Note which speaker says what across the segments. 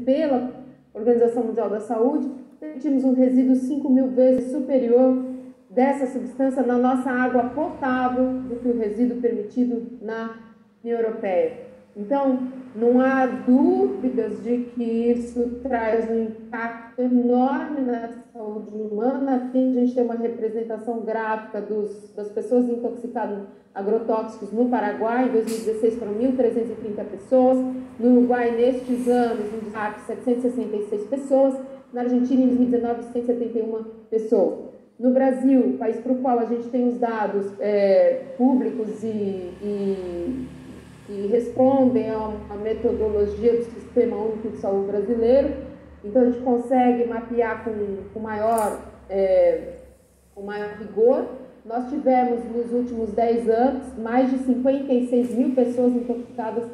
Speaker 1: pela Organização Mundial da Saúde, permitimos um resíduo 5.000 vezes superior dessa substância na nossa água potável do que o resíduo permitido na União Europeia. Então, não há dúvidas de que isso traz um impacto enorme na saúde humana. Aqui a gente tem uma representação gráfica das pessoas intoxicadas agrotóxicos no Paraguai. Em 2016 foram 1.330 pessoas. No Uruguai, nestes anos, um destaque, 766 pessoas. Na Argentina, em 2019, 171 pessoas. No Brasil, país para o qual a gente tem os dados públicos e respondem a uma metodologia do Sistema Único de Saúde brasileiro, então a gente consegue mapear com maior rigor. Nós tivemos nos últimos 10 anos mais de 56 mil pessoas intoxicadas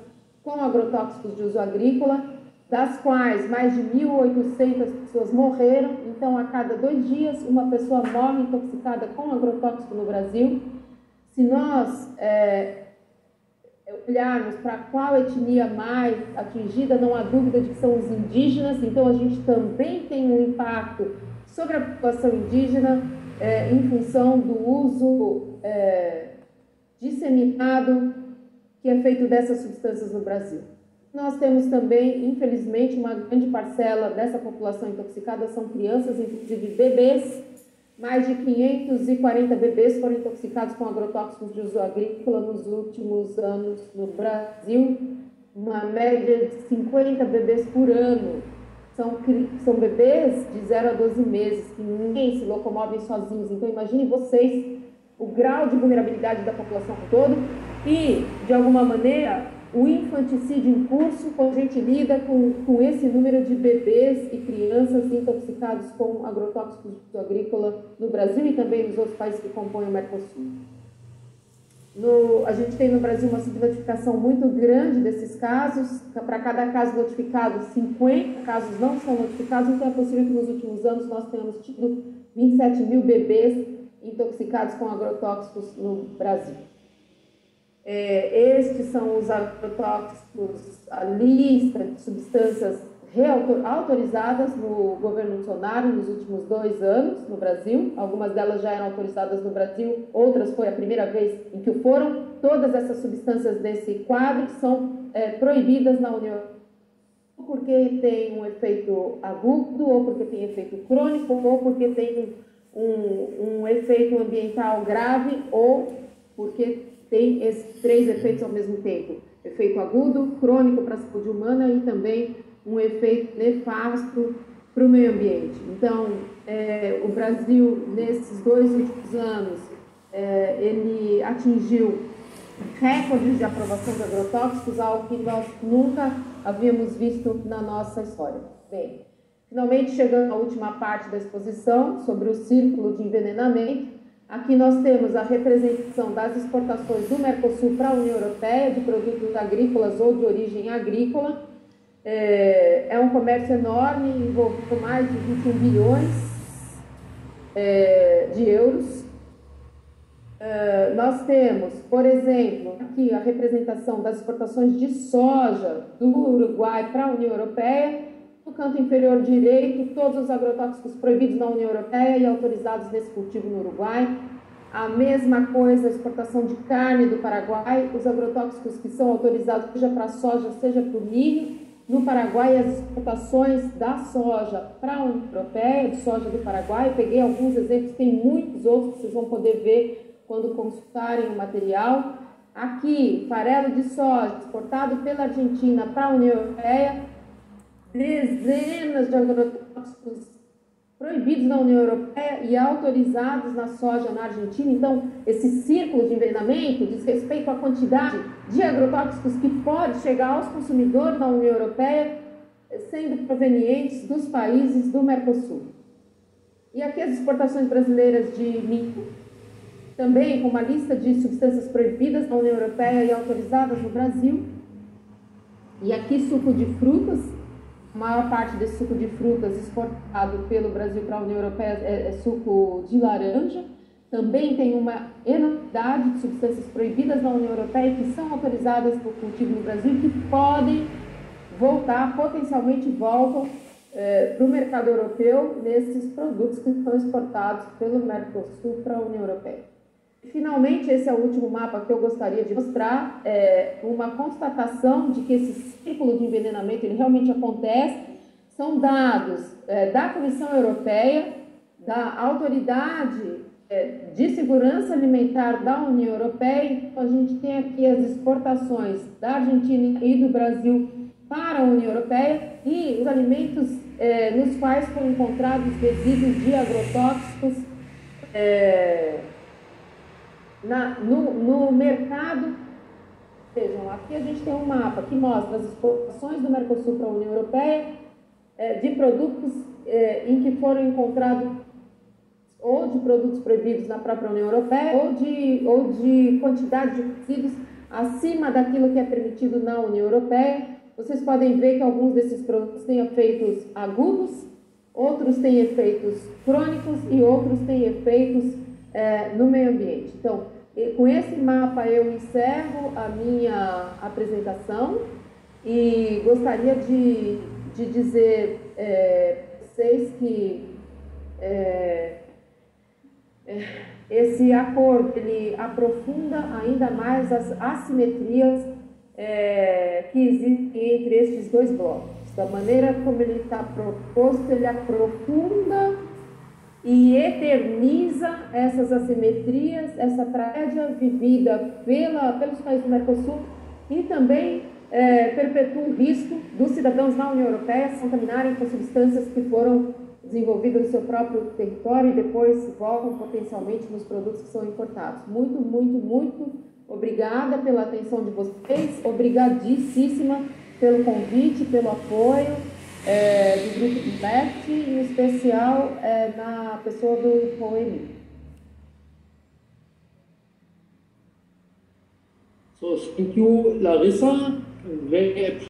Speaker 1: com agrotóxicos de uso agrícola, das quais mais de 1.800 pessoas morreram. Então, a cada 2 dias, uma pessoa morre intoxicada com agrotóxico no Brasil. Se nós olharmos para qual etnia mais atingida, não há dúvida de que são os indígenas. Então, a gente também tem um impacto sobre a população indígena em função do uso disseminado que é feito dessas substâncias no Brasil. Nós temos também, infelizmente, uma grande parcela dessa população intoxicada são crianças, inclusive bebês. Mais de 540 bebês foram intoxicados com agrotóxicos de uso agrícola nos últimos anos no Brasil, uma média de 50 bebês por ano. São bebês de 0 a 12 meses, que nem se locomovem sozinhos. Então, imaginem vocês o grau de vulnerabilidade da população todo e, de alguma maneira, o infanticídio em curso, quando a gente lida com esse número de bebês e crianças intoxicados com agrotóxicos de uso agrícola no Brasil e também nos outros países que compõem o Mercosul. A gente tem no Brasil uma subnotificação muito grande desses casos. Para cada caso notificado, 50 casos não são notificados, então é possível que nos últimos anos nós tenhamos tido 27 mil bebês intoxicados com agrotóxicos no Brasil. Estes são os agrotóxicos, a lista de substâncias autorizadas no governo Bolsonaro nos últimos 2 anos no Brasil. Algumas delas já eram autorizadas no Brasil, outras foi a primeira vez em que o foram. Todas essas substâncias desse quadro são proibidas na União Europeia, porque tem um efeito agudo, ou porque tem efeito crônico, ou porque tem um efeito ambiental grave, ou porque tem esses 3 efeitos ao mesmo tempo: efeito agudo, crônico para a saúde humana e também um efeito nefasto para o meio ambiente. Então, o Brasil, nesses 2 últimos anos, ele atingiu recordes de aprovação de agrotóxicos, algo que nós nunca havíamos visto na nossa história. Bem, finalmente chegando à última parte da exposição sobre o círculo de envenenamento. Aqui nós temos a representação das exportações do Mercosul para a União Europeia de produtos agrícolas ou de origem agrícola. É um comércio enorme, envolvendo mais de 21 bilhões de euros. Nós temos, por exemplo, aqui a representação das exportações de soja do Uruguai para a União Europeia. No canto inferior direito, todos os agrotóxicos proibidos na União Europeia e autorizados nesse cultivo no Uruguai. A mesma coisa, a exportação de carne do Paraguai, os agrotóxicos que são autorizados seja para a soja, seja para o milho. No Paraguai, as exportações da soja para a União Europeia, de soja do Paraguai, eu peguei alguns exemplos, tem muitos outros que vocês vão poder ver quando consultarem o material. Aqui, farelo de soja exportado pela Argentina para a União Europeia, dezenas de agrotóxicos proibidos na União Europeia e autorizados na soja na Argentina. Então, esse círculo de envenenamento diz respeito à quantidade de agrotóxicos que pode chegar aos consumidores na União Europeia, sendo provenientes dos países do Mercosul. E aqui as exportações brasileiras de milho, também com uma lista de substâncias proibidas na União Europeia e autorizadas no Brasil. E aqui suco de frutas. A maior parte desse suco de frutas exportado pelo Brasil para a União Europeia é suco de laranja. Também tem uma enormidade de substâncias proibidas na União Europeia que são autorizadas por cultivo no Brasil, que podem potencialmente voltam para o mercado europeu nesses produtos que são exportados pelo Mercosul para a União Europeia. E, finalmente, esse é o último mapa que eu gostaria de mostrar, uma constatação de que esse círculo de envenenamento ele realmente acontece. São dados da Comissão Europeia, da Autoridade de Segurança Alimentar da União Europeia. Então, a gente tem aqui as exportações da Argentina e do Brasil para a União Europeia e os alimentos nos quais foram encontrados resíduos de agrotóxicos no mercado. Vejam, aqui a gente tem um mapa que mostra as exportações do Mercosul para a União Europeia de produtos em que foram encontrados ou de produtos proibidos na própria União Europeia ou de quantidade de resíduos acima daquilo que é permitido na União Europeia. Vocês podem ver que alguns desses produtos têm efeitos agudos, outros têm efeitos crônicos e outros têm efeitos no meio ambiente. Então, com esse mapa eu encerro a minha apresentação e gostaria de dizer a vocês que esse acordo ele aprofunda ainda mais as assimetrias que existem entre estes dois blocos. Da maneira como ele está proposto, ele aprofunda e eterniza essas assimetrias, essa tragédia vivida pelos países do Mercosul e também perpetua o risco dos cidadãos na União Europeia se contaminarem com substâncias que foram desenvolvidas no seu próprio território e depois voltam potencialmente nos produtos que são importados. Muito, muito, muito obrigada pela atenção de vocês, obrigadíssima pelo convite, pelo apoio do grupo de LEFT, em especial na pessoa do Poemi.
Speaker 2: So, thank you, Larissa. Very